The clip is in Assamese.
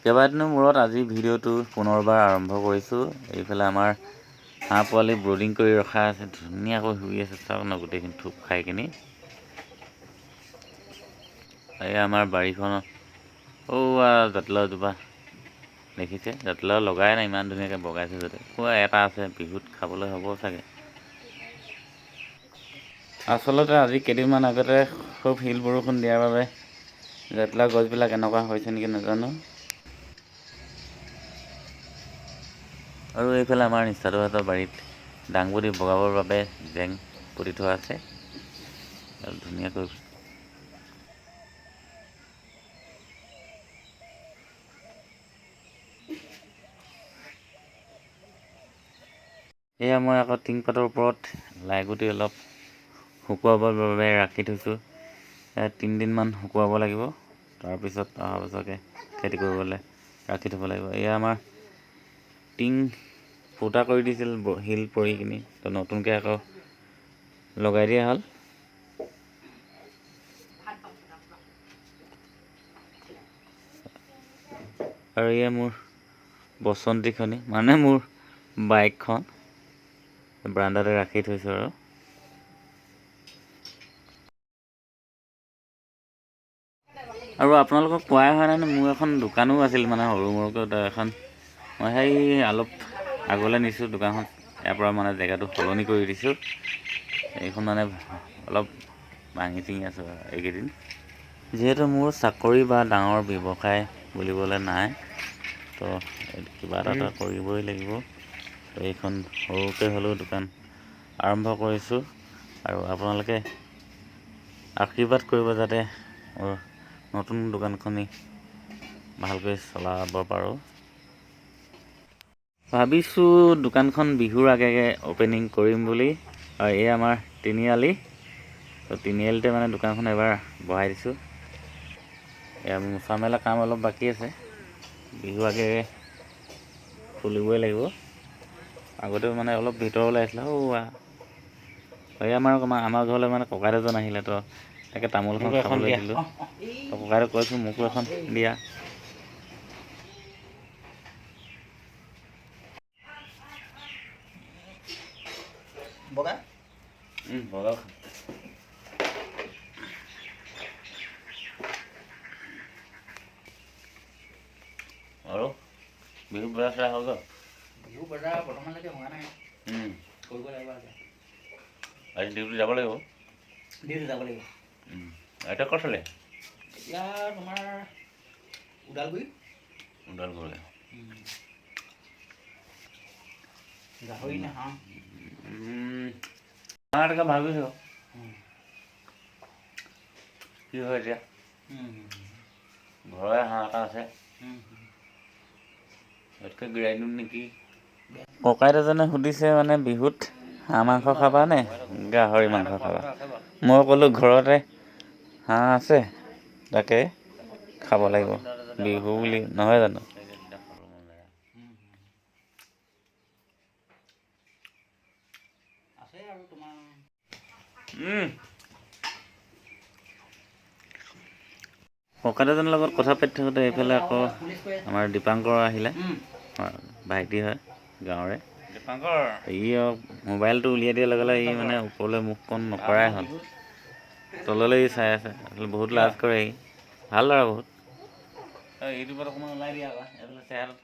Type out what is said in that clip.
কেইবাদিনৰ মূৰত আজি ভিডিঅ'টো পুনৰবাৰ আৰম্ভ কৰিছোঁ। এইফালে আমাৰ হাঁহ পোৱালি ব্ৰডিং কৰি ৰখা আছে, ধুনীয়াকৈ শুই আছে, চাওক ন গোটেইখিনি থোপ খাই কিনি। এই আমাৰ বাৰীখনত জাতিলাও এজোপা দেখিছে, জাতিলাও লগাই নাই, ইমান ধুনীয়াকৈ বগাইছে যাতে। এটা আছে, বিহুত খাবলৈ হ'ব চাগে। আচলতে আজি কেইদিনমান আগতে খুব শিল বৰষুণ দিয়াৰ বাবে জাতিলাও গছবিলাক এনেকুৱা হৈছে নেকি নাজানো। আৰু এইফালে আমাৰ নিষ্ঠাটোহঁতৰ বাৰীত দাংবডি বগাবৰ বাবে জেং পুতি থোৱা আছে, ধুনীয়াকৈ। এয়া মই আকৌ টিংপাতৰ ওপৰত লাইগুটি অলপ শুকুৱাবৰ বাবে ৰাখি থৈছোঁ। 3 দিনমান শুকুৱাব লাগিব, তাৰপিছত অহা বছৰকৈ খেতি কৰিবলৈ ৰাখি থ'ব লাগিব। এয়া আমাৰ টিং ফুটা কৰি দিছিল শিল পৰি কিনি, তো নতুনকৈ আকৌ লগাই দিয়া হ'ল। আৰু এয়া মোৰ বসন্তীখনি, মানে মোৰ বাইকখন বাৰাণ্ডাতে ৰাখি থৈছোঁ। আৰু আপোনালোকক কোৱাই হোৱা নাই, মোৰ এখন দোকানো আছিল, মানে সৰু মৰুকৈ এখন। মই সেই অলপ আগলৈ নিছোঁ দোকানখন, ইয়াৰ পৰা মানে জেগাটো সলনি কৰি দিছোঁ। এইখন মানে অলপ ভাঙি চিঙি আছোঁ এইকেইদিন। যিহেতু মোৰ চাকৰি বা ডাঙৰ ব্যৱসায় বুলিবলৈ নাই, তো কিবা এটা কৰিবই লাগিব। তো এইখন সৰুকৈ হ'লেও দোকান আৰম্ভ কৰিছোঁ, আৰু আপোনালোকে আশীৰ্বাদ কৰিব যাতে মোৰ নতুন দোকানখনি ভালকৈ চলাব পাৰোঁ। ভাবিছোঁ দোকানখন বিহুৰ আগে অ'পেনিং কৰিম বুলি। আৰু এই আমাৰ তিনিআলি, তো তিনিআলিতে মানে দোকানখন এবাৰ বহাই দিছোঁ। এয়া মোচা মেলা কাম অলপ বাকী আছে, বিহু আগে খুলিবই লাগিব। আগতেও মানে অলপ ভিতৰলৈ আহিছিলে। এই আমাৰ ঘৰলৈ মানে ককাইদেউজন আহিলে, তো তাকে তামোলখন খাবলৈ দিলোঁ। তো ককাইদেউক কৈছোঁ মোকো এখন দিয়া। বগা আৰু বিহু বজাৰ চজাৰ হৈ গ'ল? বিহু বজাৰ বৰ্তমানলৈকে হোৱা নাই, কৰিব লাগিব। আজি ডিউটি যাব লাগিব? ডিউটি যাব লাগিব। এতিয়া ক'ত চলে? এতিয়া তোমাৰ ওদালগুৰি। গাহৰি নে হাঁহ? হাঁহ এটাকে ভাবিছোঁ কি হয় এতিয়া। ঘৰৰে হাঁহ এটা আছে, তাতকৈ গিৰাই দিম নেকি। ককাইদেউজনে সুধিছে মানে বিহুত হাঁহ মাংস খাবা নে গাহৰি মাংস খাবা? মই ক'লোঁ ঘৰতে হাঁহ আছে, তাকে খাব লাগিব, বিহু বুলি নহয় জানো। ককাইদেউজনৰ লগত কথা পাতি থাকোঁতে এইফালে আকৌ আমাৰ দীপাংকৰ আহিলে, ভাইটি হয় গাঁৱৰে। ই মোবাইলটো উলিয়াই দিয়াৰ লগে লগে ই মানে ওপৰলৈ মুখখন নকৰাই হ'ল, তললৈ চাই আছে। বহুত লাজ কৰে ই, ভাল ল'ৰা বহুত। ইউটিউবত অকণমান ওলাই দিয়া আকৌ এইফালে চেহেৰাটো।